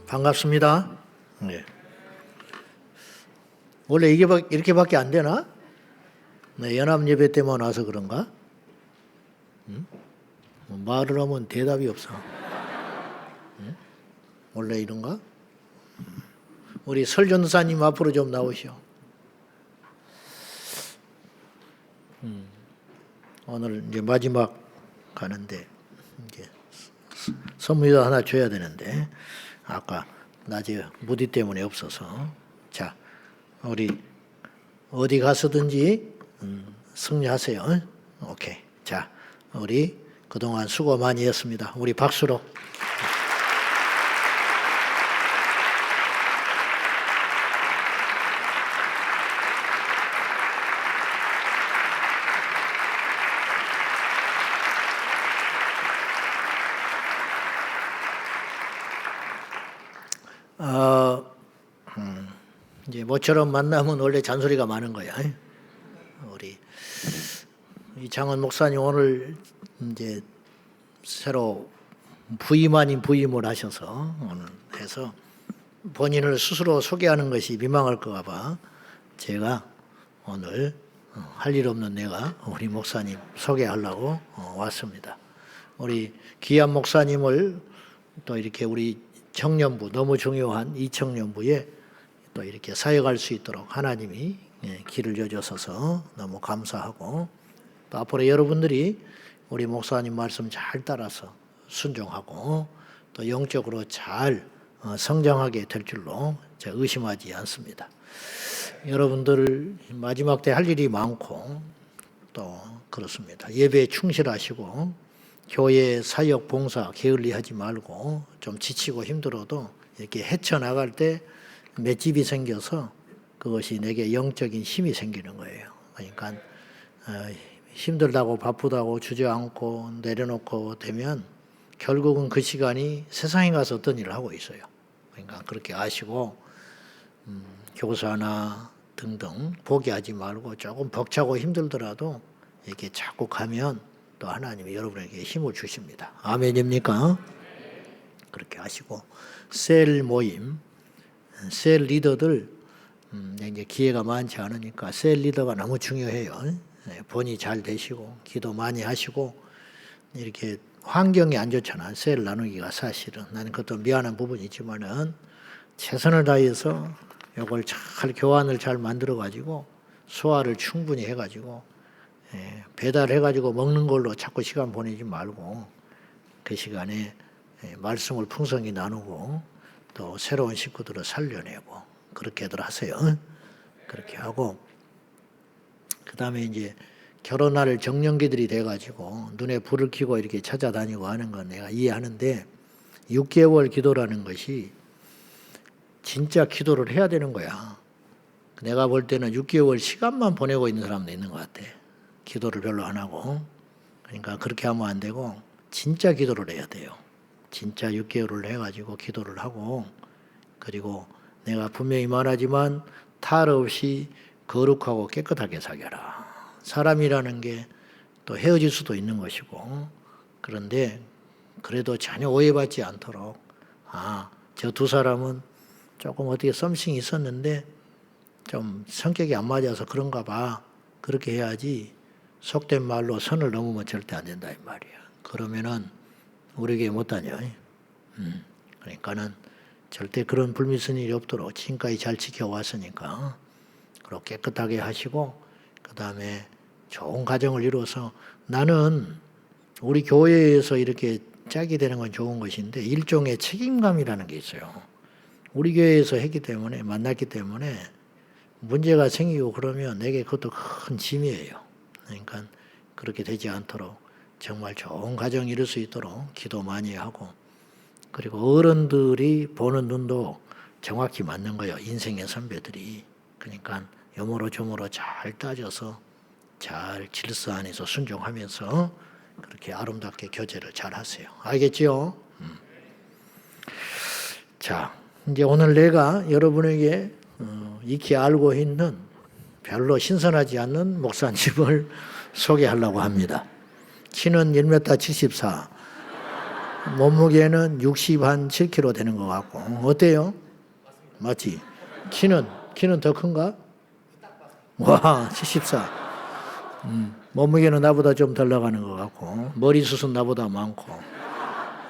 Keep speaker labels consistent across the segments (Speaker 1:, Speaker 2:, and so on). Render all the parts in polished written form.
Speaker 1: 반갑습니다. 네. 원래 이렇게밖에 안 되나? 네, 연합 예배 때만 와서 그런가? 말을 하면 대답이 없어. 원래 이런가? 우리 설 전도사님 앞으로 좀 나오시오. 오늘 이제 마지막 가는데 이제 선물도 하나 줘야 되는데 아까 낮에 무디 때문에 없어서. 자, 우리 어디 가서든지 승리하세요. 오케이. 자, 우리 그동안 수고 많이 했습니다. 우리 박수로. 이제 모처럼 만나면 원래 잔소리가 많은 거야. 우리 이창원 목사님 오늘 이제 새로 부임 아닌 부임을 하셔서 오늘 해서 본인을 스스로 소개하는 것이 민망할까 봐 제가 오늘 할 일 없는 내가 우리 목사님 소개하려고 왔습니다. 우리 귀한 목사님을 또 이렇게 우리 청년부, 너무 중요한 이 청년부에 또 이렇게 사역할 수 있도록 하나님이 길을 여주셔서 너무 감사하고, 또 앞으로 여러분들이 우리 목사님 말씀 잘 따라서 순종하고 또 영적으로 잘 성장하게 될 줄로 제가 의심하지 않습니다. 여러분들 마지막 때 할 일이 많고 또 그렇습니다. 예배에 충실하시고 교회 사역 봉사 게을리하지 말고, 좀 지치고 힘들어도 이렇게 헤쳐나갈 때 맷집이 생겨서 그것이 내게 영적인 힘이 생기는 거예요. 그러니까 힘들다고 바쁘다고 주저앉고 내려놓고 되면 결국은 그 시간이 세상에 가서 어떤 일을 하고 있어요. 그러니까 그렇게 아시고 교사나 등등 포기하지 말고 조금 벅차고 힘들더라도 이렇게 자꾸 가면 또 하나님이 여러분에게 힘을 주십니다. 아멘입니까? 그렇게 하시고, 셀 모임, 셀 리더들 이제 기회가 많지 않으니까 셀 리더가 너무 중요해요. 본이 잘 되시고 기도 많이 하시고, 이렇게 환경이 안 좋잖아. 셀 나누기가 사실은. 나는 그것도 미안한 부분이 있지만은 최선을 다해서 이걸 잘 교환을 잘 만들어 가지고 소화를 충분히 해 가지고 배달해 가지고 먹는 걸로 자꾸 시간 보내지 말고 그 시간에 말씀을 풍성히 나누고 또 새로운 식구들을 살려내고 그렇게들 하세요. 그렇게 하고, 그 다음에 이제 결혼할 정년기들이 돼가지고 눈에 불을 켜고 이렇게 찾아다니고 하는 건 내가 이해하는데, 6개월 기도라는 것이 진짜 기도를 해야 되는 거야. 내가 볼 때는 6개월 시간만 보내고 있는 사람도 있는 것 같아. 기도를 별로 안 하고. 그러니까 그렇게 하면 안 되고 진짜 기도를 해야 돼요. 진짜 6개월을 해가지고 기도를 하고, 그리고 내가 분명히 말하지만 탈 없이 거룩하고 깨끗하게 사겨라. 사람이라는 게 또 헤어질 수도 있는 것이고, 그런데 그래도 전혀 오해받지 않도록, 저 두 사람은 조금 어떻게 썸씽이 있었는데 좀 성격이 안 맞아서 그런가 봐. 그렇게 해야지 속된 말로 선을 넘으면 절대 안 된다 이 말이야. 그러면은 우리 교회 못 다녀. 그러니까는 절대 그런 불미스러운 일이 없도록 지금까지 잘 지켜왔으니까 그렇게 깨끗하게 하시고, 그 다음에 좋은 가정을 이루어서, 나는 우리 교회에서 이렇게 짝이 되는 건 좋은 것인데 일종의 책임감이라는 게 있어요. 우리 교회에서 했기 때문에, 만났기 때문에 문제가 생기고 그러면 내게 그것도 큰 짐이에요. 그러니까 그렇게 되지 않도록 정말 좋은 가정 이룰 수 있도록 기도 많이 하고, 그리고 어른들이 보는 눈도 정확히 맞는 거예요. 인생의 선배들이. 그러니까 요모로저모로 잘 따져서 잘 질서 안에서 순종하면서 그렇게 아름답게 교제를 잘 하세요. 알겠지요? 자, 이제 오늘 내가 여러분에게 익히 알고 있는 별로 신선하지 않는 목사님을 소개하려고 합니다. 키는 1m 74, 몸무게는 60 한 7kg 되는 것 같고. 어때요? 맞지? 키는 더 큰가? 와, 74. 몸무게는 나보다 좀 덜 나가는 것 같고, 머리숱은 나보다 많고,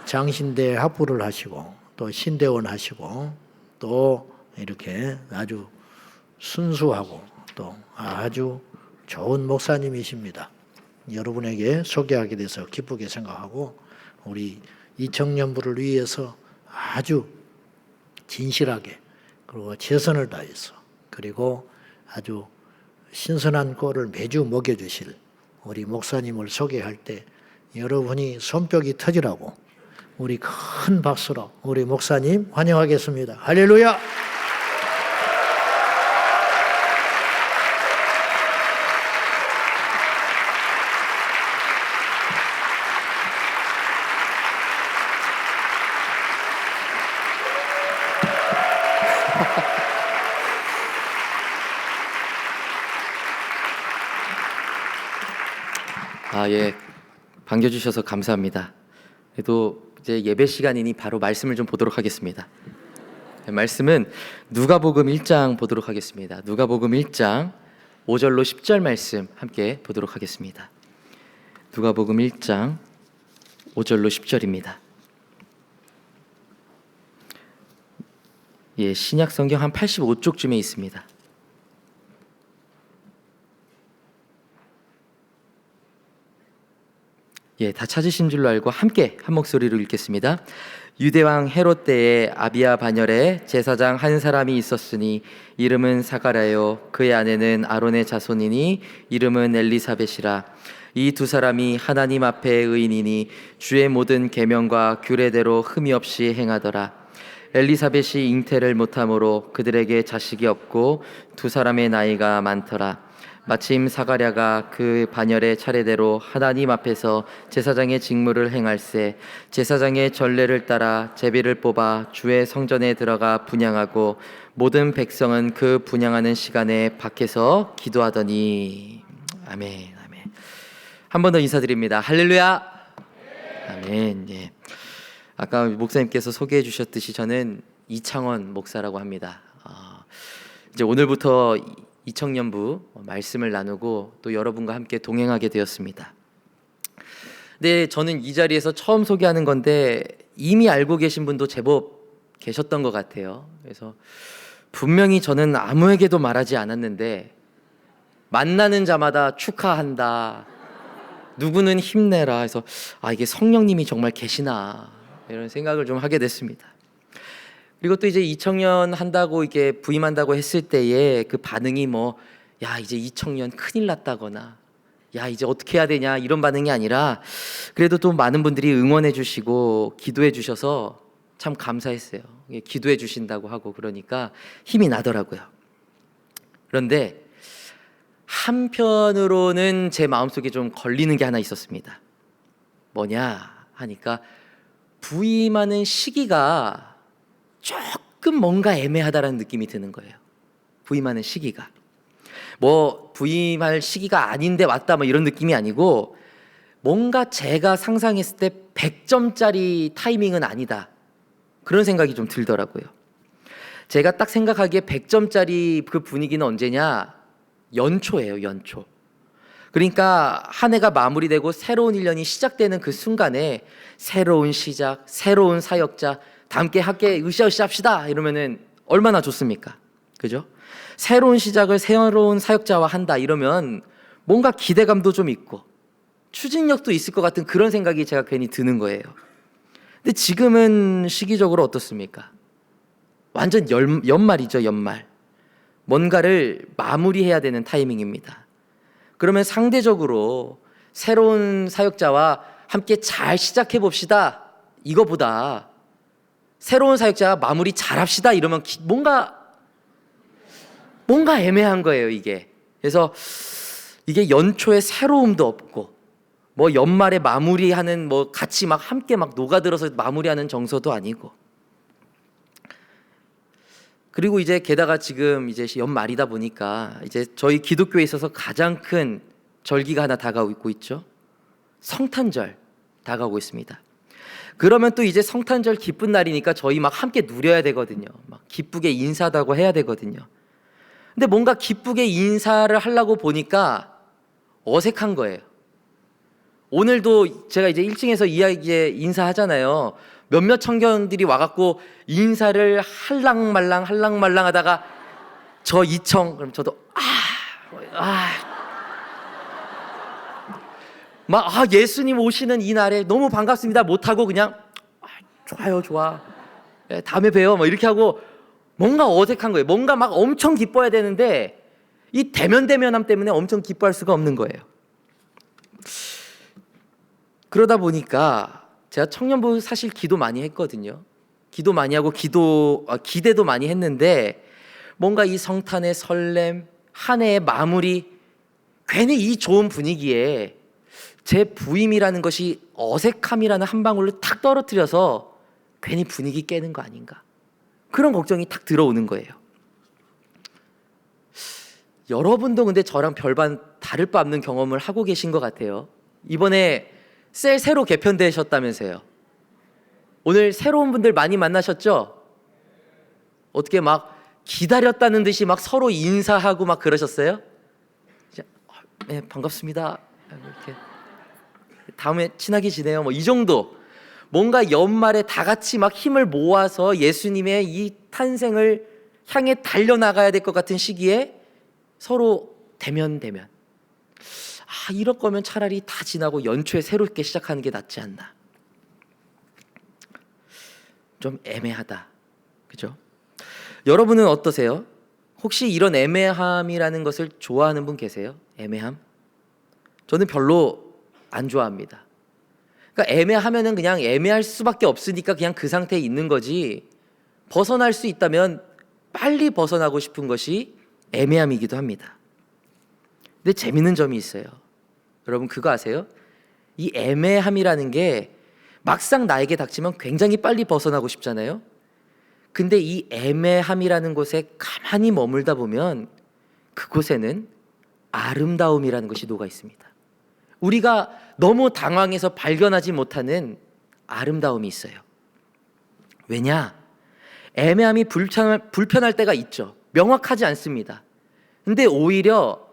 Speaker 1: 장신대 학부를 하시고, 또 신대원 하시고, 또 이렇게 아주 순수하고 또 아주 좋은 목사님이십니다. 여러분에게 소개하게 돼서 기쁘게 생각하고, 우리 이 청년부를 위해서 아주 진실하게 그리고 최선을 다해서, 그리고 아주 신선한 꼴을 매주 먹여주실 우리 목사님을 소개할 때 여러분이 손뼉이 터지라고 우리 큰 박수로 우리 목사님 환영하겠습니다. 할렐루야!
Speaker 2: 예, 반겨주셔서 감사합니다. 그래도 이제 예배 시간이니 바로 말씀을 좀 보도록 하겠습니다. 말씀은 누가복음 1장 보도록 하겠습니다. 누가복음 1장 5절로 10절 말씀 함께 보도록 하겠습니다. 누가복음 1장 5절로 10절입니다. 예, 신약 성경 한 85쪽쯤에 있습니다. 예, 다 찾으신 줄로 알고 함께 한 목소리로 읽겠습니다. 유대왕 헤롯 때에 아비야 반열에 제사장 한 사람이 있었으니 이름은 사가랴요, 그의 아내는 아론의 자손이니 이름은 엘리사벳이라. 이 두 사람이 하나님 앞에 의인이니 주의 모든 계명과 규례대로 흠이 없이 행하더라. 엘리사벳이 잉태를 못함으로 그들에게 자식이 없고 두 사람의 나이가 많더라. 마침 사가랴가 그 반열의 차례대로 하나님 앞에서 제사장의 직무를 행할세 제사장의 전례를 따라 제비를 뽑아 주의 성전에 들어가 분향하고 모든 백성은 그 분향하는 시간에 밖에서 기도하더니. 아멘. 아멘. 한 번 더 인사드립니다. 할렐루야. 아멘. 예. 아까 목사님께서 소개해 주셨듯이 저는 이창원 목사라고 합니다. 이제 오늘부터 이 청년부 말씀을 나누고 또 여러분과 함께 동행하게 되었습니다. 근데 저는 이 자리에서 처음 소개하는 건데 이미 알고 계신 분도 제법 계셨던 것 같아요. 그래서 분명히 저는 아무에게도 말하지 않았는데 만나는 자마다 축하한다, 누구는 힘내라 해서 이게 성령님이 정말 계시나 이런 생각을 좀 하게 됐습니다. 그리고 또 이제 2청년 한다고 이게 부임한다고 했을 때의 그 반응이 야 이제 2청년 큰일 났다거나 야 이제 어떻게 해야 되냐 이런 반응이 아니라 그래도 또 많은 분들이 응원해 주시고 기도해 주셔서 참 감사했어요. 기도해 주신다고 하고 그러니까 힘이 나더라고요. 그런데 한편으로는 제 마음속에 좀 걸리는 게 하나 있었습니다. 뭐냐 하니까 부임하는 시기가 조금 뭔가 애매하다라는 느낌이 드는 거예요. 부임하는 시기가 부임할 시기가 아닌데 왔다 이런 느낌이 아니고 뭔가 제가 상상했을 때 100점짜리 타이밍은 아니다 그런 생각이 좀 들더라고요. 제가 딱 생각하기에 100점짜리 그 분위기는 언제냐, 연초예요. 연초. 그러니까 한 해가 마무리되고 새로운 1년이 시작되는 그 순간에 새로운 시작, 새로운 사역자 다 함께 으쌰으쌰 합시다 이러면은 얼마나 좋습니까? 그죠? 새로운 시작을 새로운 사역자와 한다 이러면 뭔가 기대감도 좀 있고 추진력도 있을 것 같은 그런 생각이 제가 괜히 드는 거예요. 근데 지금은 시기적으로 어떻습니까? 완전 연말이죠. 연말. 뭔가를 마무리해야 되는 타이밍입니다. 그러면 상대적으로 새로운 사역자와 함께 잘 시작해 봅시다 이거보다 새로운 사역자 마무리 잘 합시다 이러면 뭔가 애매한 거예요 이게. 그래서 이게 연초에 새로움도 없고 연말에 마무리하는 같이 함께 녹아들어서 마무리하는 정서도 아니고, 그리고 이제 게다가 지금 이제 연말이다 보니까 이제 저희 기독교에 있어서 가장 큰 절기가 하나 다가오고 있죠. 성탄절 다가오고 있습니다. 그러면 또 이제 성탄절 기쁜 날이니까 저희 막 함께 누려야 되거든요. 막 기쁘게 인사하고 해야 되거든요. 근데 뭔가 기쁘게 인사를 하려고 보니까 어색한 거예요. 오늘도 제가 이제 1층에서 이야기에 인사하잖아요. 몇몇 청년들이 와갖고 인사를 할랑말랑 하다가 저 2청, 그럼 저도 예수님 오시는 이 날에 너무 반갑습니다 못하고 그냥 좋아요, 좋아, 다음에 봬요 뭐 이렇게 하고, 뭔가 어색한 거예요. 뭔가 막 엄청 기뻐야 되는데 이 대면대면함 때문에 엄청 기뻐할 수가 없는 거예요. 그러다 보니까 제가 청년부 사실 기도 많이 했거든요. 기도 많이 하고 기대도 많이 했는데, 뭔가 이 성탄의 설렘, 한 해의 마무리, 괜히 이 좋은 분위기에 제 부임이라는 것이 어색함이라는 한 방울을 탁 떨어뜨려서 괜히 분위기 깨는 거 아닌가, 그런 걱정이 탁 들어오는 거예요. 여러분도 근데 저랑 별반 다를 바 없는 경험을 하고 계신 것 같아요. 이번에 셀 새로 개편되셨다면서요. 오늘 새로운 분들 많이 만나셨죠? 어떻게 막 기다렸다는 듯이 막 서로 인사하고 막 그러셨어요? 네, 반갑습니다. 이렇게 다음에 친하게 지내요. 뭐 이 정도. 뭔가 연말에 다 같이 막 힘을 모아서 예수님의 이 탄생을 향해 달려나가야 될 것 같은 시기에 서로 대면. 이럴 거면 차라리 다 지나고 연초에 새롭게 시작하는 게 낫지 않나. 좀 애매하다. 그죠? 여러분은 어떠세요? 혹시 이런 애매함이라는 것을 좋아하는 분 계세요? 애매함? 저는 별로 안 좋아합니다. 그러니까 애매하면은 그냥 애매할 수밖에 없으니까 그냥 그 상태에 있는 거지, 벗어날 수 있다면 빨리 벗어나고 싶은 것이 애매함이기도 합니다. 근데 재밌는 점이 있어요. 여러분 그거 아세요? 이 애매함이라는 게 막상 나에게 닥치면 굉장히 빨리 벗어나고 싶잖아요. 근데 이 애매함이라는 곳에 가만히 머물다 보면 그곳에는 아름다움이라는 것이 녹아 있습니다. 우리가 너무 당황해서 발견하지 못하는 아름다움이 있어요. 왜냐? 애매함이 불편할 때가 있죠. 명확하지 않습니다. 근데 오히려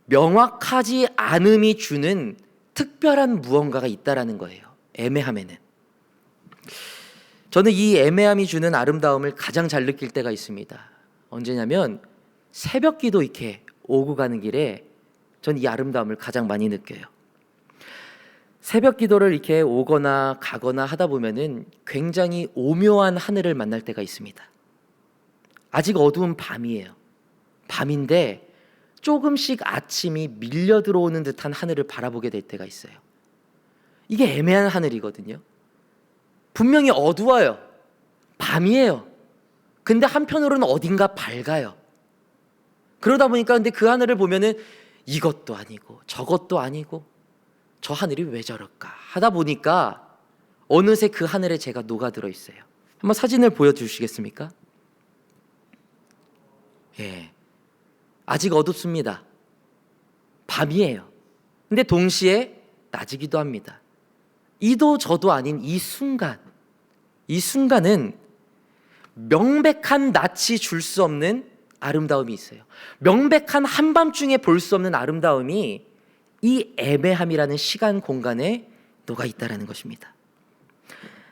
Speaker 2: 명확하지 않음이 주는 특별한 무언가가 있다라는 거예요. 애매함에는. 저는 이 애매함이 주는 아름다움을 가장 잘 느낄 때가 있습니다. 언제냐면 새벽 기도 이렇게 오고 가는 길에 전 이 아름다움을 가장 많이 느껴요. 새벽 기도를 이렇게 오거나 가거나 하다 보면은 굉장히 오묘한 하늘을 만날 때가 있습니다. 아직 어두운 밤이에요. 밤인데 조금씩 아침이 밀려 들어오는 듯한 하늘을 바라보게 될 때가 있어요. 이게 애매한 하늘이거든요. 분명히 어두워요. 밤이에요. 근데 한편으로는 어딘가 밝아요. 그러다 보니까 근데 그 하늘을 보면은 이것도 아니고 저것도 아니고 저 하늘이 왜 저럴까 하다 보니까 어느새 그 하늘에 제가 녹아들어 있어요. 한번 사진을 보여주시겠습니까? 예, 아직 어둡습니다. 밤이에요. 근데 동시에 낮이기도 합니다. 이도 저도 아닌 이 순간은 명백한 낯이 줄 수 없는 아름다움이 있어요. 명백한 한밤중에 볼 수 없는 아름다움이 이 애매함이라는 시간 공간에 녹아 있다라는 것입니다.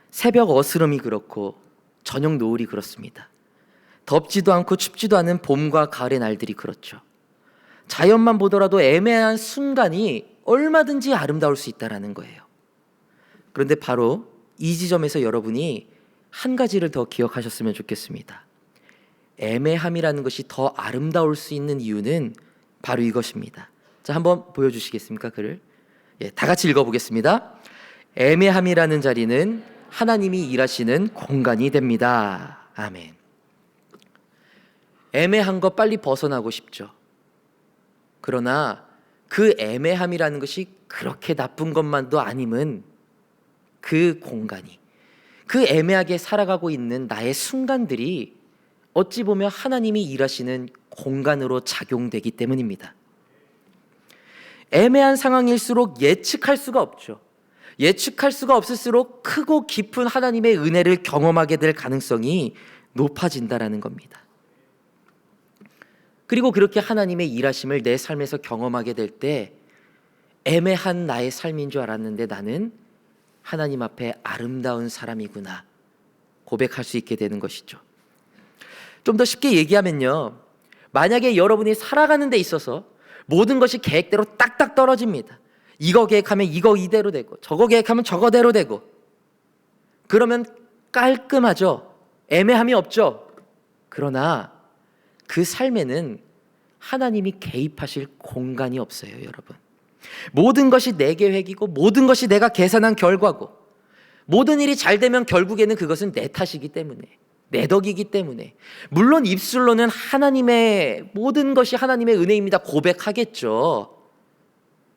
Speaker 2: 새벽 어스름이 그렇고 저녁 노을이 그렇습니다. 덥지도 않고 춥지도 않은 봄과 가을의 날들이 그렇죠. 자연만 보더라도 애매한 순간이 얼마든지 아름다울 수 있다라는 거예요. 그런데 바로 이 지점에서 여러분이 한 가지를 더 기억하셨으면 좋겠습니다. 애매함이라는 것이 더 아름다울 수 있는 이유는 바로 이것입니다. 자, 한번 보여주시겠습니까? 글을. 다 같이 읽어보겠습니다. 애매함이라는 자리는 하나님이 일하시는 공간이 됩니다. 아멘. 애매한 거 빨리 벗어나고 싶죠. 그러나 그 애매함이라는 것이 그렇게 나쁜 것만도 아님은 그 공간이, 그 애매하게 살아가고 있는 나의 순간들이 어찌 보면 하나님이 일하시는 공간으로 작용되기 때문입니다. 애매한 상황일수록 예측할 수가 없죠. 예측할 수가 없을수록 크고 깊은 하나님의 은혜를 경험하게 될 가능성이 높아진다라는 겁니다. 그리고 그렇게 하나님의 일하심을 내 삶에서 경험하게 될 때 애매한 나의 삶인 줄 알았는데 나는 하나님 앞에 아름다운 사람이구나 고백할 수 있게 되는 것이죠. 좀 더 쉽게 얘기하면요, 만약에 여러분이 살아가는 데 있어서 모든 것이 계획대로 딱딱 떨어집니다. 이거 계획하면 이거 이대로 되고 저거 계획하면 저거대로 되고, 그러면 깔끔하죠. 애매함이 없죠. 그러나 그 삶에는 하나님이 개입하실 공간이 없어요, 여러분. 모든 것이 내 계획이고 모든 것이 내가 계산한 결과고, 모든 일이 잘 되면 결국에는 그것은 내 탓이기 때문에, 내 덕이기 때문에, 물론 입술로는 하나님의 모든 것이 하나님의 은혜입니다 고백하겠죠.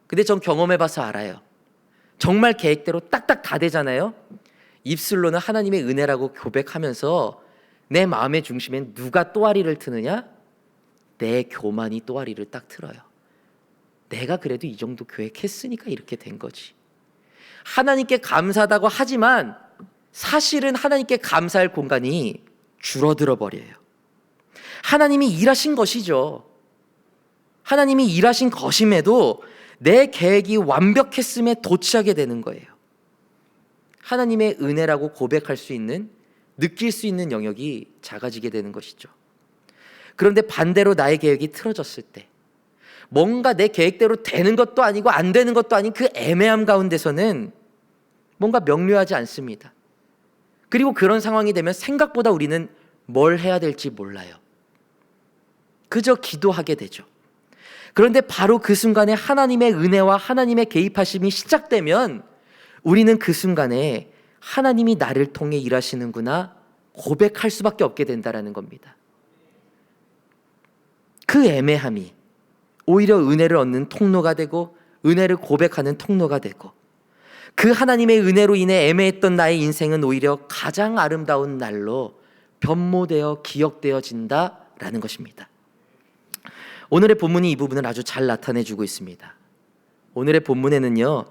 Speaker 2: 근데 전 경험해봐서 알아요. 정말 계획대로 딱딱 다 되잖아요. 입술로는 하나님의 은혜라고 고백하면서 내 마음의 중심엔 누가 또아리를 트느냐? 내 교만이 또아리를 딱 틀어요. 내가 그래도 이 정도 계획했으니까 이렇게 된 거지. 하나님께 감사하다고 하지만 사실은 하나님께 감사할 공간이 줄어들어 버려요. 하나님이 일하신 것이죠. 하나님이 일하신 것임에도 내 계획이 완벽했음에 도취하게 되는 거예요. 하나님의 은혜라고 고백할 수 있는, 느낄 수 있는 영역이 작아지게 되는 것이죠. 그런데 반대로 나의 계획이 틀어졌을 때, 뭔가 내 계획대로 되는 것도 아니고 안 되는 것도 아닌 그 애매함 가운데서는 뭔가 명료하지 않습니다. 그리고 그런 상황이 되면 생각보다 우리는 뭘 해야 될지 몰라요. 그저 기도하게 되죠. 그런데 바로 그 순간에 하나님의 은혜와 하나님의 개입하심이 시작되면 우리는 그 순간에 하나님이 나를 통해 일하시는구나 고백할 수밖에 없게 된다는 겁니다. 그 애매함이 오히려 은혜를 얻는 통로가 되고 은혜를 고백하는 통로가 되고, 그 하나님의 은혜로 인해 애매했던 나의 인생은 오히려 가장 아름다운 날로 변모되어 기억되어진다라는 것입니다. 오늘의 본문이 이 부분을 아주 잘 나타내주고 있습니다. 오늘의 본문에는요,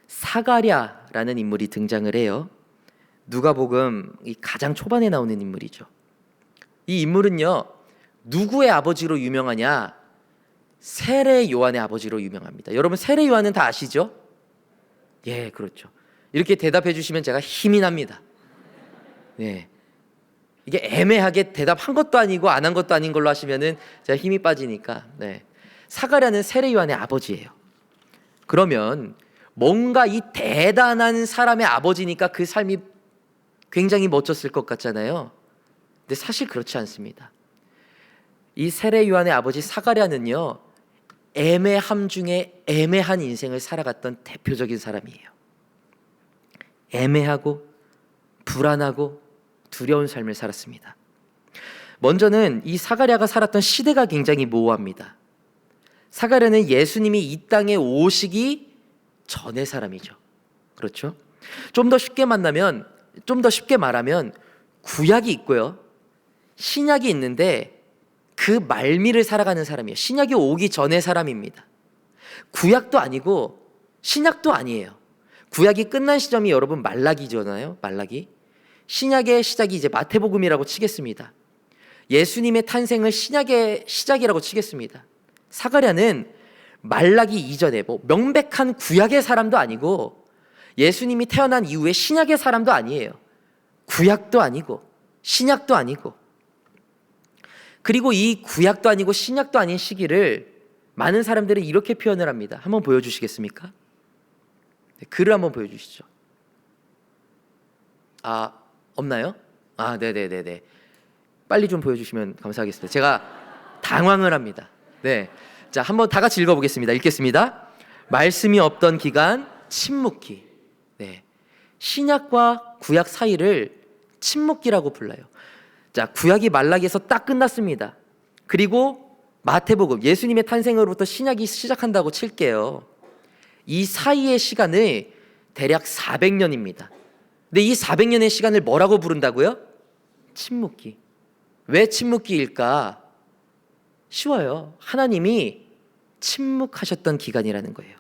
Speaker 2: 사가랴라는 인물이 등장을 해요. 누가복음 가장 초반에 나오는 인물이죠. 이 인물은요, 누구의 아버지로 유명하냐? 세례 요한의 아버지로 유명합니다. 여러분 세례 요한은 다 아시죠? 예, 그렇죠. 이렇게 대답해 주시면 제가 힘이 납니다. 네. 이게 애매하게 대답한 것도 아니고 안 한 것도 아닌 걸로 하시면은 제가 힘이 빠지니까. 네. 사가랴는 세례 요한의 아버지예요. 그러면 뭔가 이 대단한 사람의 아버지니까 그 삶이 굉장히 멋졌을 것 같잖아요. 근데 사실 그렇지 않습니다. 이 세례 요한의 아버지 사가랴는요, 애매함 중에 애매한 인생을 살아갔던 대표적인 사람이에요. 애매하고 불안하고 두려운 삶을 살았습니다. 먼저는 이 사가랴가 살았던 시대가 굉장히 모호합니다. 사가랴는 예수님이 이 땅에 오시기 전의 사람이죠. 그렇죠? 좀 더 쉽게 말하면 구약이 있고요, 신약이 있는데 그 말미를 살아가는 사람이에요. 신약이 오기 전의 사람입니다. 구약도 아니고 신약도 아니에요. 구약이 끝난 시점이 여러분 말라기잖아요. 말라기. 신약의 시작이 이제 마태복음이라고 치겠습니다. 예수님의 탄생을 신약의 시작이라고 치겠습니다. 사가랴는 말라기 이전에 명백한 구약의 사람도 아니고 예수님이 태어난 이후에 신약의 사람도 아니에요. 구약도 아니고 신약도 아니고. 그리고 이 구약도 아니고 신약도 아닌 시기를 많은 사람들은 이렇게 표현을 합니다. 한번 보여주시겠습니까? 네, 글을 한번 보여주시죠. 없나요? 네네네네. 빨리 좀 보여주시면 감사하겠습니다. 제가 당황을 합니다. 네, 자, 한번 다 같이 읽어보겠습니다. 읽겠습니다. 말씀이 없던 기간 침묵기. 네, 신약과 구약 사이를 침묵기라고 불러요. 자, 구약이 말라기에서 딱 끝났습니다. 그리고 마태복음, 예수님의 탄생으로부터 신약이 시작한다고 칠게요. 이 사이의 시간을 대략 400년입니다. 근데 이 400년의 시간을 뭐라고 부른다고요? 침묵기. 왜 침묵기일까? 쉬워요. 하나님이 침묵하셨던 기간이라는 거예요.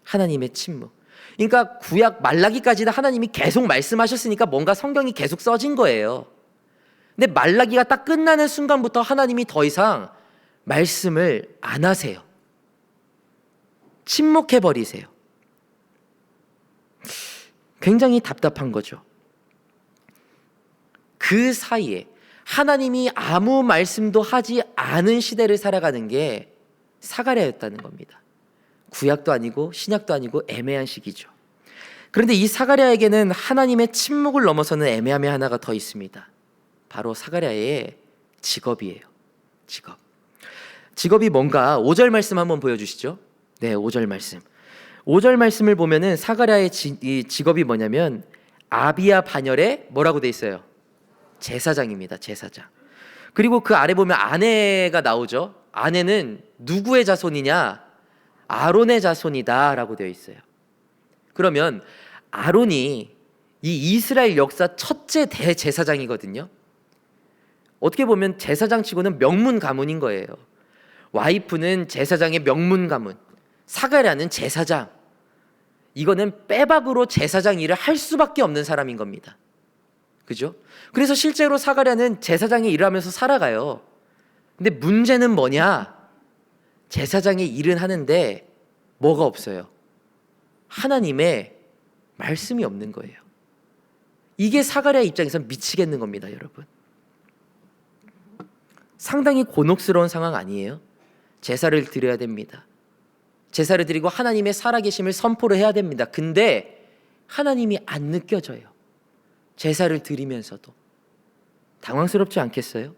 Speaker 2: 하나님의 침묵. 그러니까 구약 말라기까지는 하나님이 계속 말씀하셨으니까 뭔가 성경이 계속 써진 거예요. 근데 말라기가 딱 끝나는 순간부터 하나님이 더 이상 말씀을 안 하세요. 침묵해 버리세요. 굉장히 답답한 거죠. 그 사이에 하나님이 아무 말씀도 하지 않은 시대를 살아가는 게 사가랴였다는 겁니다. 구약도 아니고 신약도 아니고 애매한 시기죠. 그런데 이 사가랴에게는 하나님의 침묵을 넘어서는 애매함이 하나가 더 있습니다. 바로 사가랴의 직업이에요. 직업이 뭔가 5절 말씀 한번 보여주시죠. 네, 5절 말씀. 5절 말씀을 보면은 사가랴의 이 직업이 뭐냐면 아비야 반열에 뭐라고 돼 있어요? 제사장입니다. 제사장. 그리고 그 아래 보면 아내가 나오죠. 아내는 누구의 자손이냐? 아론의 자손이다라고 되어 있어요. 그러면 아론이 이 이스라엘 역사 첫째 대제사장이거든요. 어떻게 보면 제사장치고는 명문 가문인 거예요. 와이프는 제사장의 명문 가문, 사가랴는 제사장. 이거는 빼박으로 제사장 일을 할 수밖에 없는 사람인 겁니다. 그죠? 그래서 실제로 사가랴는 제사장의 일을 하면서 살아가요. 근데 문제는 뭐냐? 제사장의 일은 하는데 뭐가 없어요? 하나님의 말씀이 없는 거예요. 이게 사가랴 입장에서 미치겠는 겁니다, 여러분. 상당히 곤혹스러운 상황 아니에요? 제사를 드려야 됩니다. 제사를 드리고 하나님의 살아계심을 선포를 해야 됩니다. 근데 하나님이 안 느껴져요. 제사를 드리면서도. 당황스럽지 않겠어요?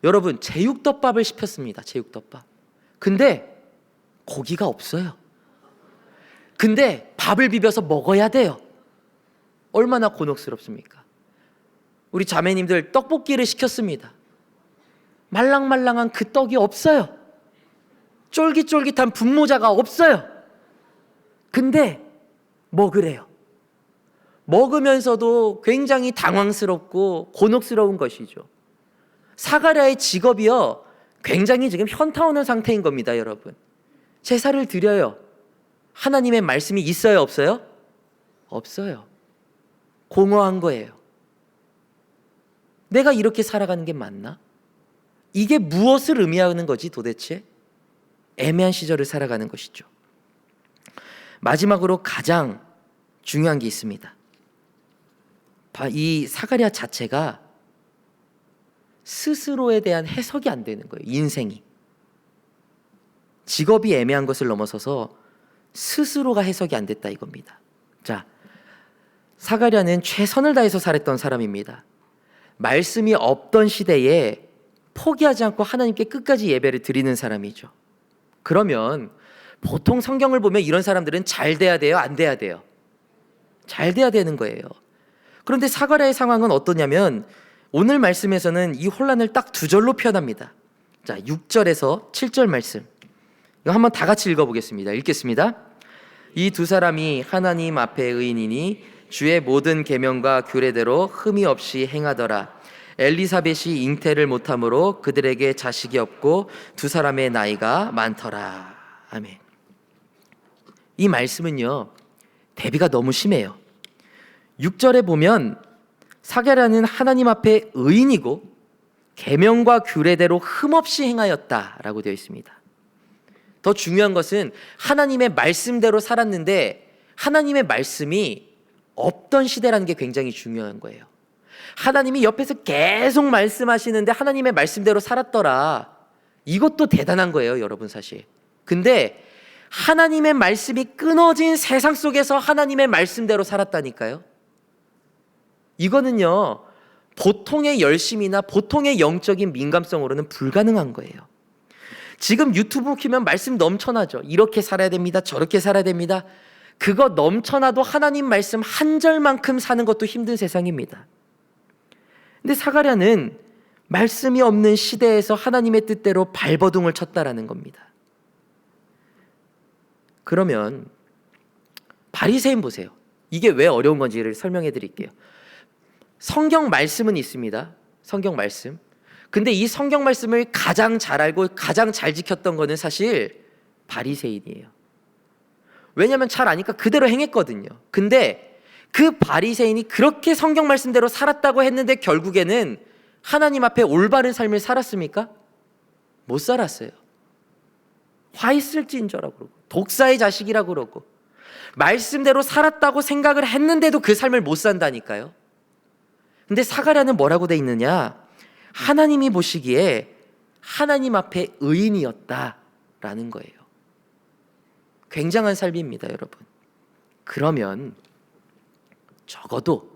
Speaker 2: 여러분, 제육덮밥을 시켰습니다. 제육덮밥. 근데 고기가 없어요. 근데 밥을 비벼서 먹어야 돼요. 얼마나 곤혹스럽습니까? 우리 자매님들 떡볶이를 시켰습니다. 말랑말랑한 그 떡이 없어요. 쫄깃쫄깃한 분모자가 없어요. 근데 먹으래요. 먹으면서도 굉장히 당황스럽고 곤혹스러운 것이죠. 사가랴의 직업이요, 굉장히 지금 현타 오는 상태인 겁니다, 여러분. 제사를 드려요. 하나님의 말씀이 있어요, 없어요? 없어요. 공허한 거예요. 내가 이렇게 살아가는 게 맞나? 이게 무엇을 의미하는 거지 도대체? 애매한 시절을 살아가는 것이죠. 마지막으로 가장 중요한 게 있습니다. 이 사가랴 자체가 스스로에 대한 해석이 안 되는 거예요. 인생이. 직업이 애매한 것을 넘어서서 스스로가 해석이 안 됐다 이겁니다. 자, 사가랴는 최선을 다해서 살았던 사람입니다. 말씀이 없던 시대에 포기하지 않고 하나님께 끝까지 예배를 드리는 사람이죠. 그러면 보통 성경을 보면 이런 사람들은 잘 돼야 돼요? 안 돼야 돼요? 잘 돼야 되는 거예요. 그런데 사가랴의 상황은 어떠냐면 오늘 말씀에서는 이 혼란을 딱 두 절로 표현합니다. 자, 6절에서 7절 말씀. 이거 한번 다 같이 읽어보겠습니다. 읽겠습니다. 이 두 사람이 하나님 앞에 의인이니 주의 모든 계명과 규례대로 흠이 없이 행하더라. 엘리사벳이 잉태를 못함으로 그들에게 자식이 없고 두 사람의 나이가 많더라. 아멘. 이 말씀은요, 대비가 너무 심해요. 6절에 보면 사가랴는 하나님 앞에 의인이고 계명과 규례대로 흠없이 행하였다라고 되어 있습니다. 더 중요한 것은 하나님의 말씀대로 살았는데 하나님의 말씀이 없던 시대라는 게 굉장히 중요한 거예요. 하나님이 옆에서 계속 말씀하시는데 하나님의 말씀대로 살았더라. 이것도 대단한 거예요, 여러분 사실. 근데 하나님의 말씀이 끊어진 세상 속에서 하나님의 말씀대로 살았다니까요. 이거는요, 보통의 열심이나 보통의 영적인 민감성으로는 불가능한 거예요. 지금 유튜브 키면 말씀 넘쳐나죠. 이렇게 살아야 됩니다. 저렇게 살아야 됩니다. 그거 넘쳐나도 하나님 말씀 한 절만큼 사는 것도 힘든 세상입니다. 근데 사가랴는 말씀이 없는 시대에서 하나님의 뜻대로 발버둥을 쳤다라는 겁니다. 그러면 바리새인 보세요. 이게 왜 어려운 건지를 설명해 드릴게요. 성경 말씀은 있습니다. 성경 말씀. 근데 이 성경 말씀을 가장 잘 알고 가장 잘 지켰던 거는 사실 바리새인이에요. 왜냐하면 잘 아니까 그대로 행했거든요. 근데 그 바리새인이 그렇게 성경 말씀대로 살았다고 했는데 결국에는 하나님 앞에 올바른 삶을 살았습니까? 못 살았어요. 화 있을지인저라고 그러고 독사의 자식이라고 그러고 말씀대로 살았다고 생각을 했는데도 그 삶을 못 산다니까요. 근데 사가랴는 뭐라고 돼 있느냐? 하나님이 보시기에 하나님 앞에 의인이었다라는 거예요. 굉장한 삶입니다, 여러분. 그러면 적어도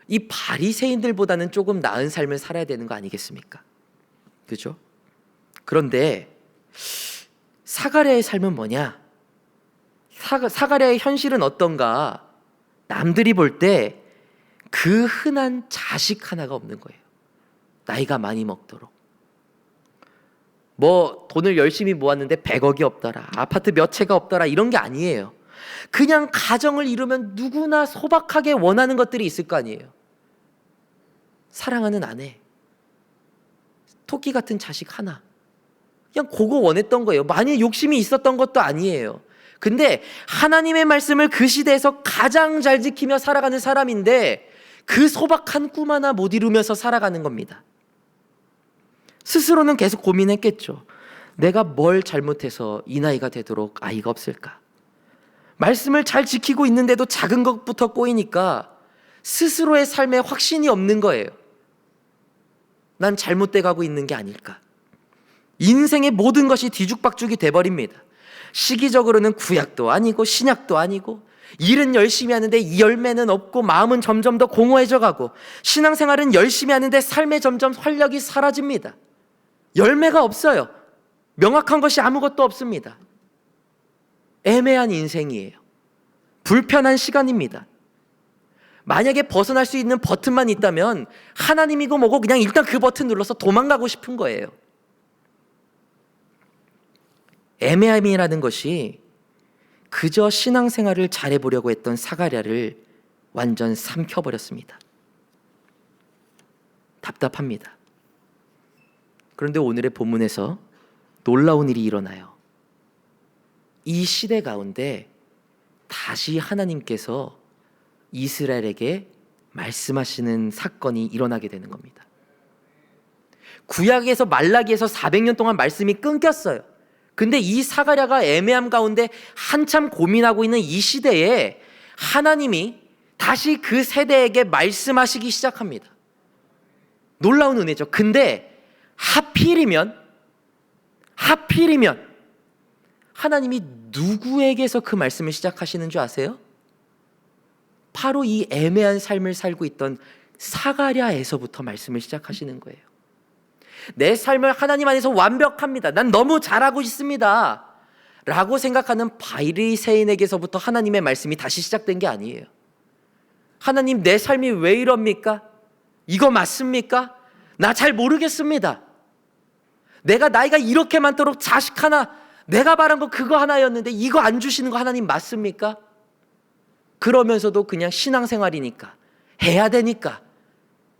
Speaker 2: 이 바리새인들보다는 조금 나은 삶을 살아야 되는 거 아니겠습니까? 그죠? 그런데 사가랴의 삶은 뭐냐? 사가랴의 현실은 어떤가? 남들이 볼 때 그 흔한 자식 하나가 없는 거예요. 나이가 많이 먹도록. 뭐 돈을 열심히 모았는데 100억이 없더라, 아파트 몇 채가 없더라, 이런 게 아니에요. 그냥 가정을 이루면 누구나 소박하게 원하는 것들이 있을 거 아니에요. 사랑하는 아내, 토끼 같은 자식 하나, 그냥 그거 원했던 거예요. 많이 욕심이 있었던 것도 아니에요. 근데 하나님의 말씀을 그 시대에서 가장 잘 지키며 살아가는 사람인데 그 소박한 꿈 하나 못 이루면서 살아가는 겁니다. 스스로는 계속 고민했겠죠. 내가 뭘 잘못해서 이 나이가 되도록 아이가 없을까? 말씀을 잘 지키고 있는데도 작은 것부터 꼬이니까 스스로의 삶에 확신이 없는 거예요. 난 잘못돼 가고 있는 게 아닐까? 인생의 모든 것이 뒤죽박죽이 돼버립니다. 시기적으로는 구약도 아니고 신약도 아니고, 일은 열심히 하는데 이 열매는 없고 마음은 점점 더 공허해져 가고, 신앙생활은 열심히 하는데 삶에 점점 활력이 사라집니다. 열매가 없어요. 명확한 것이 아무것도 없습니다. 애매한 인생이에요. 불편한 시간입니다. 만약에 벗어날 수 있는 버튼만 있다면 하나님이고 뭐고 그냥 일단 그 버튼 눌러서 도망가고 싶은 거예요. 애매함이라는 것이 그저 신앙생활을 잘해보려고 했던 사가랴를 완전 삼켜버렸습니다. 답답합니다. 그런데 오늘의 본문에서 놀라운 일이 일어나요. 이 시대 가운데 다시 하나님께서 이스라엘에게 말씀하시는 사건이 일어나게 되는 겁니다. 구약에서 말라기에서 400년 동안 말씀이 끊겼어요. 근데 이 사가랴가 애매함 가운데 한참 고민하고 있는 이 시대에 하나님이 다시 그 세대에게 말씀하시기 시작합니다. 놀라운 은혜죠. 근데 하필이면 하나님이 누구에게서 그 말씀을 시작하시는 줄 아세요? 바로 이 애매한 삶을 살고 있던 사가랴에서부터 말씀을 시작하시는 거예요. 내 삶을 하나님 안에서 완벽합니다, 난 너무 잘하고 있습니다 라고 생각하는 바리새인에게서부터 하나님의 말씀이 다시 시작된 게 아니에요. 하나님, 내 삶이 왜 이럽니까? 이거 맞습니까? 나 잘 모르겠습니다. 내가 나이가 이렇게 많도록 자식 하나, 내가 바란 거 그거 하나였는데 이거 안 주시는 거 하나님 맞습니까? 그러면서도 그냥 신앙생활이니까, 해야 되니까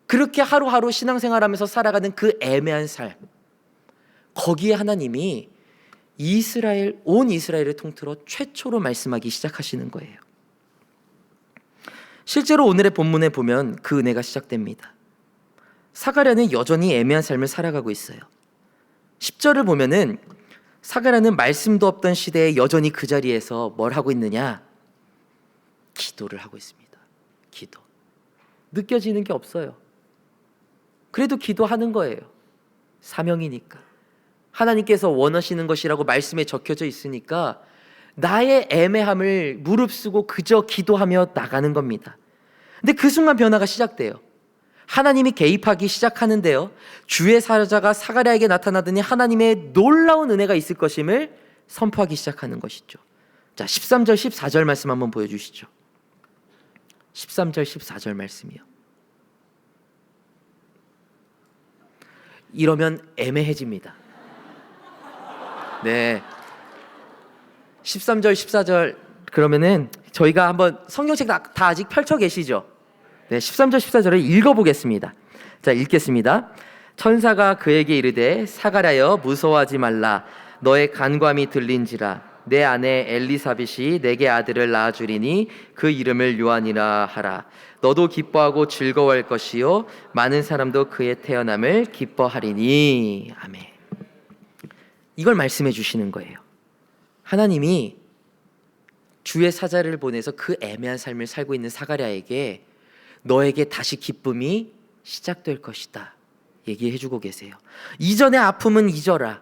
Speaker 2: 그렇게 하루하루 신앙생활하면서 살아가는 그 애매한 삶, 거기에 하나님이 온 이스라엘을 통틀어 최초로 말씀하기 시작하시는 거예요. 실제로 오늘의 본문에 보면 그 은혜가 시작됩니다. 사가랴는 여전히 애매한 삶을 살아가고 있어요. 10절을 보면은 사가랴는 말씀도 없던 시대에 여전히 그 자리에서 뭘 하고 있느냐? 기도를 하고 있습니다. 기도. 느껴지는 게 없어요. 그래도 기도하는 거예요. 사명이니까. 하나님께서 원하시는 것이라고 말씀에 적혀져 있으니까 나의 애매함을 무릅쓰고 그저 기도하며 나가는 겁니다. 근데 그 순간 변화가 시작돼요. 하나님이 개입하기 시작하는데요, 주의 사자가 사가랴에게 나타나더니 하나님의 놀라운 은혜가 있을 것임을 선포하기 시작하는 것이죠. 자, 13절 14절 말씀 한번 보여주시죠. 13절 14절 말씀이요. 이러면 애매해집니다. 네, 13절 14절 그러면은 저희가 한번 성경책 다 아직 펼쳐 계시죠? 네, 13절 14절을 읽어보겠습니다. 자, 읽겠습니다. 천사가 그에게 이르되 사가랴여 무서워하지 말라, 너의 간구함이 들린지라 내 아내 엘리사벳이 내게 아들을 낳아주리니 그 이름을 요한이라 하라. 너도 기뻐하고 즐거워할 것이요 많은 사람도 그의 태어남을 기뻐하리니. 아멘. 이걸 말씀해 주시는 거예요. 하나님이 주의 사자를 보내서 그 애매한 삶을 살고 있는 사가랴에게 너에게 다시 기쁨이 시작될 것이다 얘기해 주고 계세요. 이전의 아픔은 잊어라.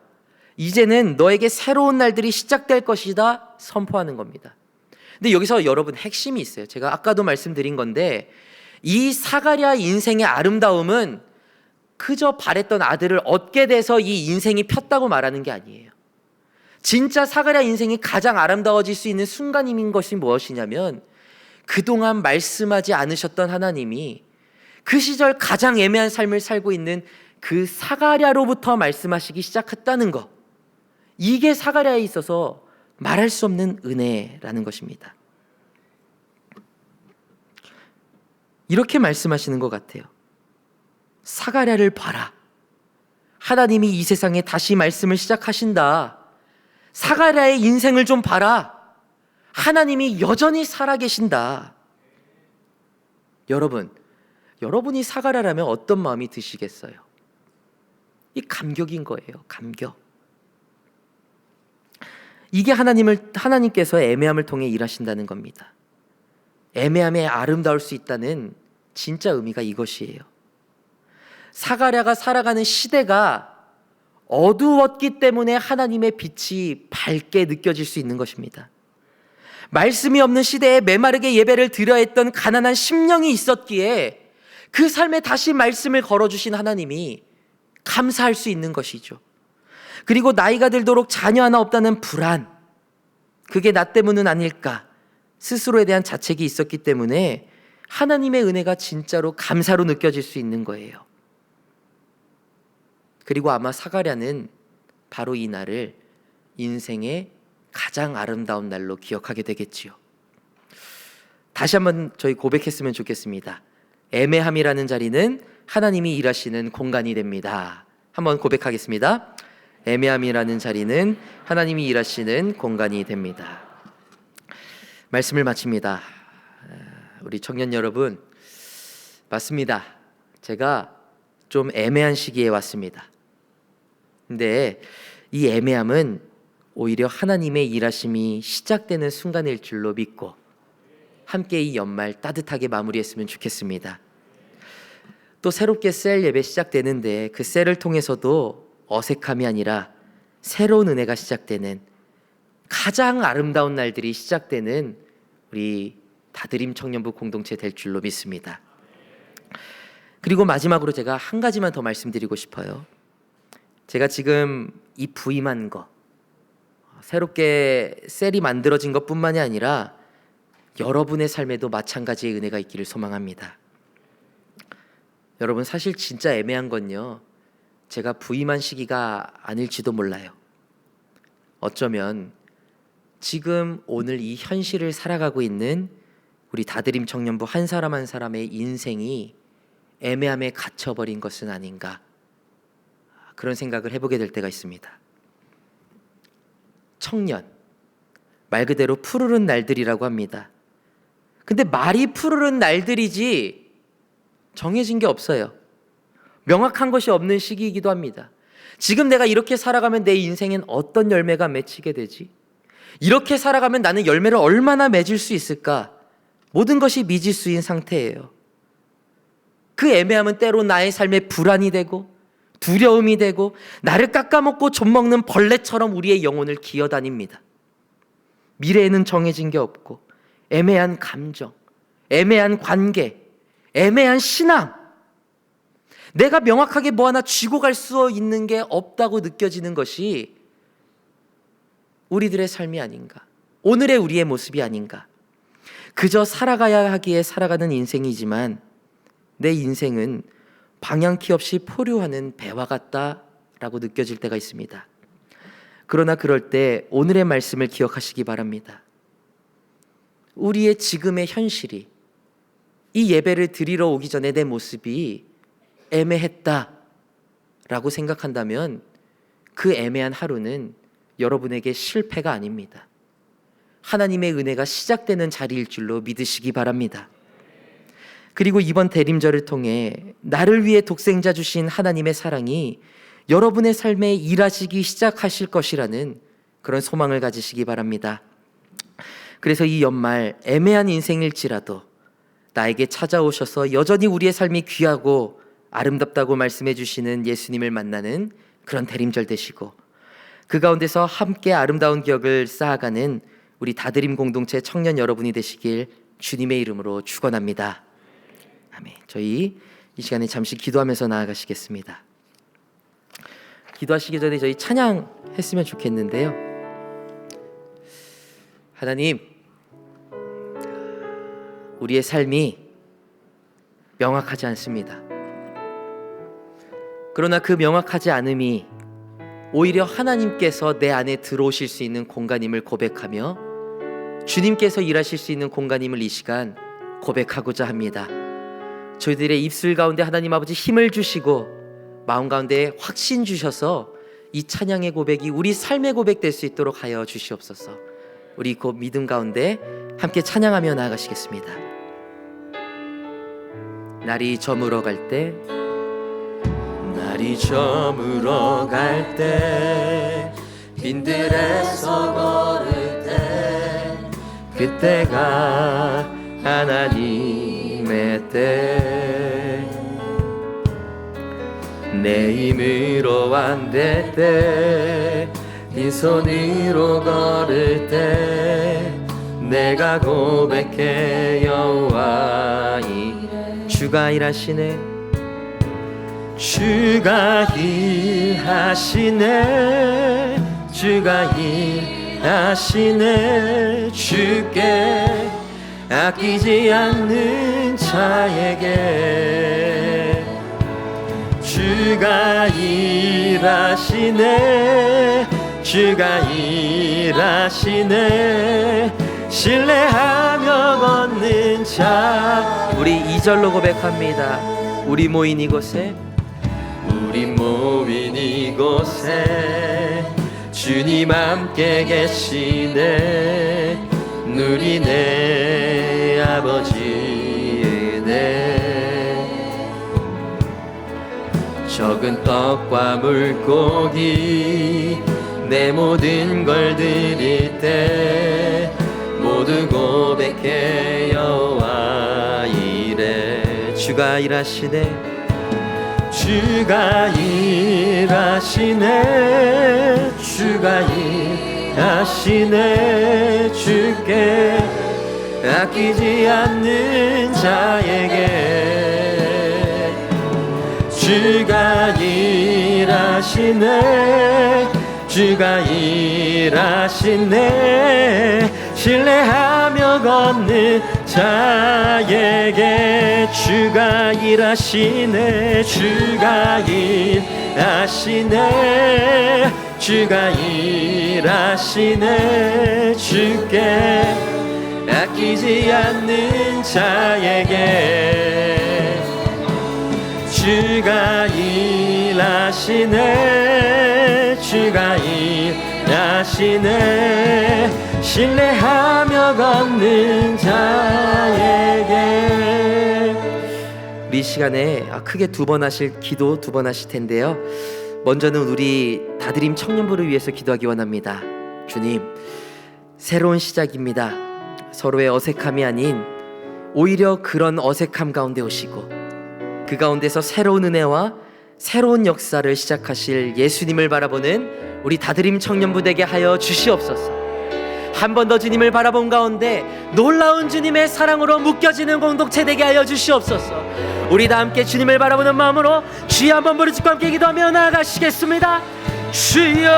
Speaker 2: 이제는 너에게 새로운 날들이 시작될 것이다 선포하는 겁니다. 근데 여기서 여러분 핵심이 있어요. 제가 아까도 말씀드린 건데 이 사가랴 인생의 아름다움은 그저 바랬던 아들을 얻게 돼서 이 인생이 폈다고 말하는 게 아니에요. 진짜 사가랴 인생이 가장 아름다워질 수 있는 순간인 것이 무엇이냐면 그동안 말씀하지 않으셨던 하나님이 그 시절 가장 애매한 삶을 살고 있는 그 사가랴로부터 말씀하시기 시작했다는 것. 이게 사가랴에 있어서 말할 수 없는 은혜라는 것입니다. 이렇게 말씀하시는 것 같아요. 사가랴를 봐라. 하나님이 이 세상에 다시 말씀을 시작하신다. 사가랴의 인생을 좀 봐라. 하나님이 여전히 살아계신다. 여러분이 사가랴라면 어떤 마음이 드시겠어요? 이 감격인 거예요. 감격. 이게 하나님께서 애매함을 통해 일하신다는 겁니다. 애매함에 아름다울 수 있다는 진짜 의미가 이것이에요. 사가랴가 살아가는 시대가 어두웠기 때문에 하나님의 빛이 밝게 느껴질 수 있는 것입니다. 말씀이 없는 시대에 메마르게 예배를 드려야 했던 가난한 심령이 있었기에 그 삶에 다시 말씀을 걸어주신 하나님이 감사할 수 있는 것이죠. 그리고 나이가 들도록 자녀 하나 없다는 불안, 그게 나 때문은 아닐까 스스로에 대한 자책이 있었기 때문에 하나님의 은혜가 진짜로 감사로 느껴질 수 있는 거예요. 그리고 아마 사가랴는 바로 이 날을 인생의 가장 아름다운 날로 기억하게 되겠지요. 다시 한번 저희 고백했으면 좋겠습니다. 애매함이라는 자리는 하나님이 일하시는 공간이 됩니다. 한번 고백하겠습니다. 애매함이라는 자리는 하나님이 일하시는 공간이 됩니다. 말씀을 마칩니다. 우리 청년 여러분, 맞습니다. 제가 좀 애매한 시기에 왔습니다. 근데 이 애매함은 오히려 하나님의 일하심이 시작되는 순간일 줄로 믿고 함께 이 연말 따뜻하게 마무리했으면 좋겠습니다. 또 새롭게 셀 예배 시작되는데 그 셀을 통해서도 어색함이 아니라 새로운 은혜가 시작되는 가장 아름다운 날들이 시작되는 우리 다드림 청년부 공동체 될 줄로 믿습니다. 그리고 마지막으로 제가 한 가지만 더 말씀드리고 싶어요. 제가 지금 이 부임한 거, 새롭게 셀이 만들어진 것뿐만이 아니라 여러분의 삶에도 마찬가지의 은혜가 있기를 소망합니다. 여러분, 사실 진짜 애매한 건요, 제가 부임한 시기가 아닐지도 몰라요. 어쩌면 지금 오늘 이 현실을 살아가고 있는 우리 다드림 청년부 한 사람 한 사람의 인생이 애매함에 갇혀버린 것은 아닌가, 그런 생각을 해보게 될 때가 있습니다. 청년, 말 그대로 푸르른 날들이라고 합니다. 근데 말이 푸르른 날들이지 정해진 게 없어요. 명확한 것이 없는 시기이기도 합니다. 지금 내가 이렇게 살아가면 내 인생엔 어떤 열매가 맺히게 되지? 이렇게 살아가면 나는 열매를 얼마나 맺을 수 있을까? 모든 것이 미지수인 상태예요. 그 애매함은 때로 나의 삶에 불안이 되고 두려움이 되고 나를 깎아먹고 좀먹는 벌레처럼 우리의 영혼을 기어다닙니다. 미래에는 정해진 게 없고 애매한 감정, 애매한 관계, 애매한 신앙, 내가 명확하게 뭐 하나 쥐고 갈 수 있는 게 없다고 느껴지는 것이 우리들의 삶이 아닌가, 오늘의 우리의 모습이 아닌가. 그저 살아가야 하기에 살아가는 인생이지만 내 인생은 방향키 없이 포류하는 배와 같다라고 느껴질 때가 있습니다. 그러나 그럴 때 오늘의 말씀을 기억하시기 바랍니다. 우리의 지금의 현실이, 이 예배를 드리러 오기 전에 내 모습이 애매했다라고 생각한다면 그 애매한 하루는 여러분에게 실패가 아닙니다. 하나님의 은혜가 시작되는 자리일 줄로 믿으시기 바랍니다. 그리고 이번 대림절을 통해 나를 위해 독생자 주신 하나님의 사랑이 여러분의 삶에 일하시기 시작하실 것이라는 그런 소망을 가지시기 바랍니다. 그래서 이 연말 애매한 인생일지라도 나에게 찾아오셔서 여전히 우리의 삶이 귀하고 아름답다고 말씀해 주시는 예수님을 만나는 그런 대림절 되시고, 그 가운데서 함께 아름다운 기억을 쌓아가는 우리 다드림 공동체 청년 여러분이 되시길 주님의 이름으로 축원합니다. 아멘. 저희 이 시간에 잠시 기도하면서 나아가시겠습니다. 기도하시기 전에 저희 찬양했으면 좋겠는데요. 하나님, 우리의 삶이 명확하지 않습니다. 그러나 그 명확하지 않음이 오히려 하나님께서 내 안에 들어오실 수 있는 공간임을 고백하며 주님께서 일하실 수 있는 공간임을 이 시간 고백하고자 합니다. 저희들의 입술 가운데 하나님 아버지 힘을 주시고 마음 가운데 확신 주셔서 이 찬양의 고백이 우리 삶의 고백 될 수 있도록 하여 주시옵소서. 우리 그 믿음 가운데 함께 찬양하며 나아가시겠습니다. 날이 저물어 갈 때, 날이 저물어 갈 때, 빈들에서 걸을 때, 그때가 하나님의 때, 내 힘으로 안 될 때, 빈손으로 걸을 때, 내가 고백해 여호와 주가 일하시네, 주가 일하시네, 주가 일하시네. 주께 아끼지 않는 자에게 주가 일하시네, 주가 일하시네. 신뢰하며 걷는 자. 우리 2절로 고백합니다. 우리 모인 이곳에, 우리 모인 이곳에 주님 함께 계시네. 누리네 아버지의 은혜. 적은 떡과 물고기 내 모든 걸 드릴 때 모두 고백해 여호와 이래. 주가 일하시네, 주가 일하시네, 주가 일하시네. 주께 아끼지 않는 자에게 주가 일하시네, 주가 일하시네. 신뢰하며 걷는 자에게 주가 일하시네, 주가 일하시네, 주가 일하시네. 주께 아끼지 않는 자에게 주가 일하시네, 주가 일하시네. 신뢰하며 걷는 자에게. 우리 시간에 크게 2번 하실 기도 2번 하실 텐데요. 먼저는 우리 다드림 청년부를 위해서 기도하기 원합니다. 주님, 새로운 시작입니다. 서로의 어색함이 아닌 오히려 그런 어색함 가운데 오시고 그 가운데서 새로운 은혜와 새로운 역사를 시작하실 예수님을 바라보는 우리 다드림 청년부 되게 하여 주시옵소서. 한 번 더 주님을 바라본 가운데 놀라운 주님의 사랑으로 묶여지는 공동체 되게 하여 주시옵소서. 우리 다 함께 주님을 바라보는 마음으로 주여 한번 부르짖고 함께 기도하며 나아가시겠습니다. 주여,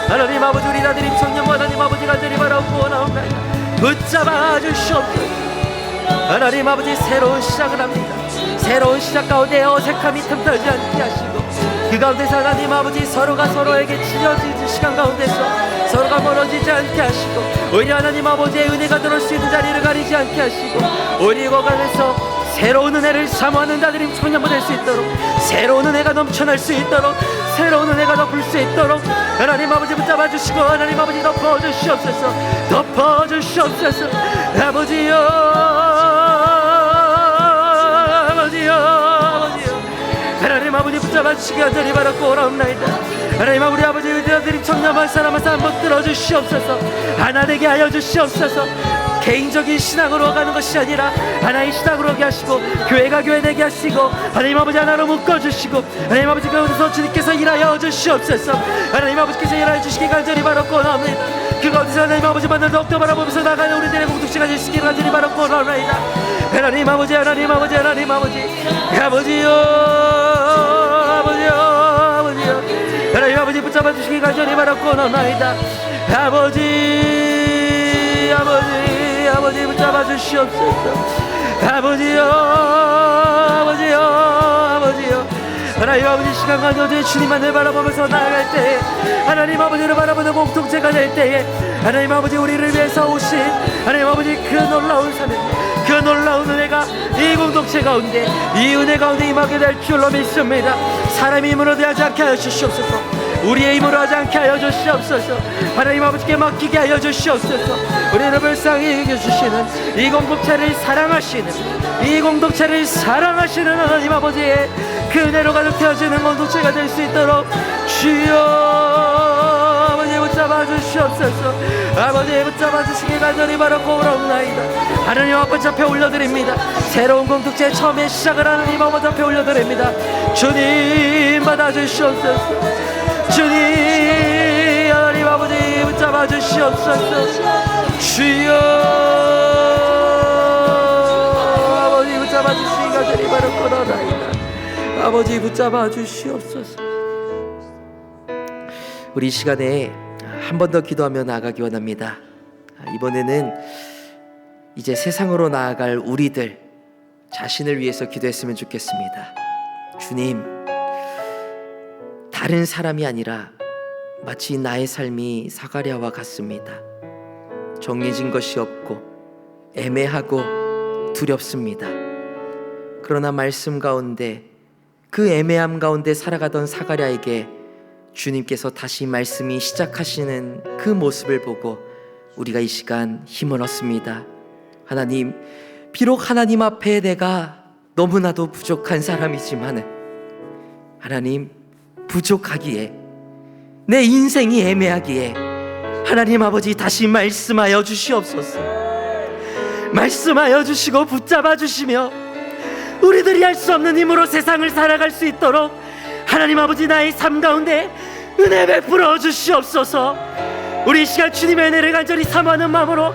Speaker 2: 하나님 아버지, 우리 다드림 청년부 하나님 아버지 간절히 바라옵고 원하옵나이다. 붙잡아 주시옵소서. 하나님 아버지 새로운 시작을 합니다. 새로운 시작 가운데 어색함이 틈타지 않게 하시고 그 가운데서 하나님 아버지 서로가 서로에게 찢어지는 시간 가운데서 서로가 멀어지지 않게 하시고 오히려 하나님 아버지의 은혜가 들어올 수 있는 자리를 가리지 않게 하시고 오히려 이거 안에서 새로운 은혜를 사모하는 자들이 청년부 될 수 있도록 새로운 은혜가 넘쳐날 수 있도록 새로운 은혜가 덮을 수 있도록 하나님 아버지 붙잡아 주시고 하나님 아버지 덮어주시옵소서 덮어주시옵소서 아버지여 아버지여 아버지여 하나님 아버지 붙잡아 주시기 간절히 바라고 오라옵나이다. 하나님 아버지 아버지 의대들이 청년만 사람마다 한번 들어주시옵소서 하나 되게 하여 주시옵소서 개인적인 신앙으로 가는 것이 아니라 하나의 신앙으로 하게 하시고 교회가 교회 되게 하시고 하나님 아버지 하나로 묶어주시고 하나님 아버지 가운데서 주님께서 일하여 주시옵소서 하나님 아버지께서 일하여 주시기 간절히 바라고 나옵니다. 그 가운데서 하나님 아버지 만나 더욱더 바라보면서 나가는 우리들의 공동체가 되시기 간절히 바라고 나옵니다. 하나님 아버지 하나님 아버지 하나님 아버지 아버지요 아버지요 아버지요 하나님 아버지 붙잡아 주시기 간절히 바라고 나옵니다. 아버지 아버지 아버지 붙잡아 주시옵소서 아버지요 아버지요 아버지요 하나님 아버지 시간 가운데 주님만을 바라보면서 나아갈 때에 하나님 아버지를 바라보는 공동체가 될 때에 하나님 아버지 우리를 위해서 오신 하나님 아버지 그 놀라운 사명 그 놀라운 은혜가 이 공동체 가운데 이 은혜 가운데 임하게 될 줄로 믿습니다. 사람의 힘으로 되지 않게 하여 주시옵소서 우리의 힘으로 하지 않게 하여 주시옵소서 하나님 아버지께 맡기게 하여 주시옵소서 우리를 불쌍히 여겨주시는 이 공동체를 사랑하시는 이 공동체를 사랑하시는 하나님 아버지의 그 은혜로 가득 태워지는 공동체가 될 수 있도록 주여 아버지 붙잡아 주시옵소서 아버지 붙잡아 주시기 간절히 바라고 오라옵나이다. 하나님 아버지 앞에 올려드립니다. 새로운 공동체 처음에 시작을 하나님 아버지 앞에 올려드립니다. 주님 받아주시옵소서 주님 하나님 아버지 붙잡아 주시옵소서 주여 아버지 붙잡아 주시기 간절히 바라고 오라옵나이다. 아버지 붙잡아 주시옵소서. 우리 시간에 한 번 더 기도하며 나아가기 원합니다. 이번에는 이제 세상으로 나아갈 우리들 자신을 위해서 기도했으면 좋겠습니다. 주님, 다른 사람이 아니라 마치 나의 삶이 사가랴와 같습니다. 정해진 것이 없고 애매하고 두렵습니다. 그러나 말씀 가운데 그 애매함 가운데 살아가던 사가랴에게 주님께서 다시 말씀이 시작하시는 그 모습을 보고 우리가 이 시간 힘을 얻습니다. 하나님, 비록 하나님 앞에 내가 너무나도 부족한 사람이지만 하나님, 부족하기에 내 인생이 애매하기에 하나님 아버지 다시 말씀하여 주시옵소서. 말씀하여 주시고 붙잡아 주시며 우리들이 할 수 없는 힘으로 세상을 살아갈 수 있도록 하나님 아버지 나의 삶 가운데 은혜 베풀어 주시옵소서. 우리 이 시간 주님의 은혜를 간절히 사모하는 마음으로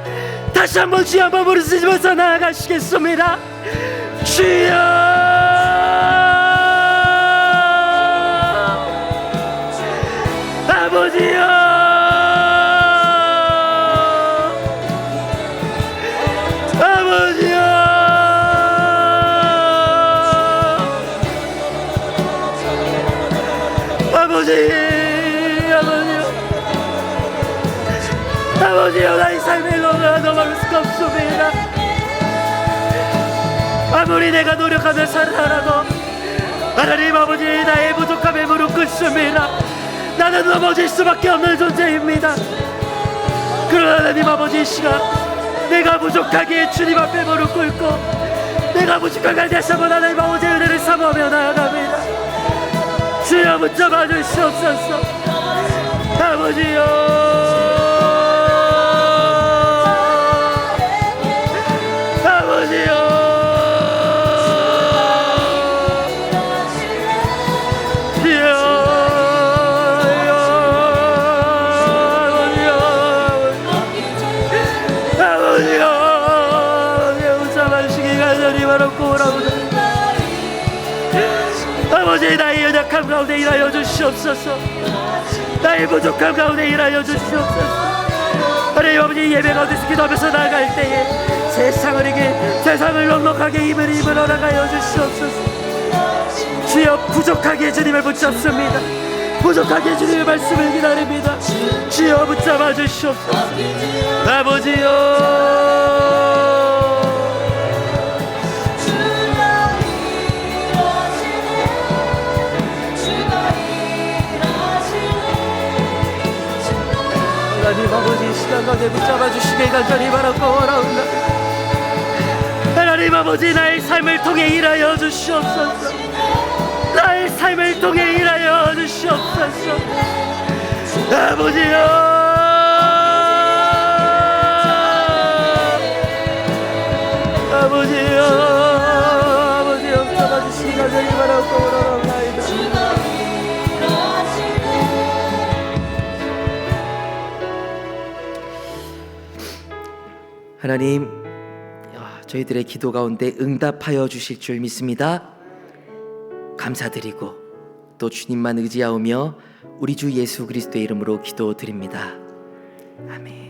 Speaker 2: 다시 한번 주여 한번 부르짖으면서 나아가시겠습니다. 주여 아버지여 아버지여 아버지여 나의 삶을 넘어갈 수가 없습니다. 아무리 내가 노력하며 살아라도 하나님 아버지 나의 부족함에 무릎 꿇습니다. 나는 넘어질 수밖에 없는 존재입니다. 그러나 하나님 아버지 이 시간 내가 부족하기에 주님 앞에 무릎 꿇고 내가 부족하게 다시 한번 하나님 아버지의 은혜를 사모하며 나아갑니다. 주여 붙잡아 주시옵소서. 아버지여 아버지 나의 연약함 가운데 일하여 주시옵소서. 나의 부족함 가운데 일하여 주시옵소서. 하나님 아버지 예배 가운데서 기도하면서 나아갈 때에 세상을 이길 세상을 넉넉하게 입을 허락하여 주시옵소서. 주여 부족하게 주님을 붙잡습니다. 부족하게 주님의 말씀을 기다립니다. 주여 붙잡아 주시옵소서. 아버지여, 하나님 아버지 시간 가운데 붙잡아 주시길 간절히 바라고 원하옵나이다. 하나님 아버지 나의 삶을 통해 일하여 주시옵소서. 나의 삶을 통해 일하여 주시옵소서. 아버지여, 아버지여, 아버지여 붙잡아 주시길 간절히 바라고 원하옵나이다. 하나님, 저희들의 기도 가운데 응답하여 주실 줄 믿습니다. 감사드리고 또 주님만 의지하오며 우리 주 예수 그리스도의 이름으로 기도드립니다. 아멘.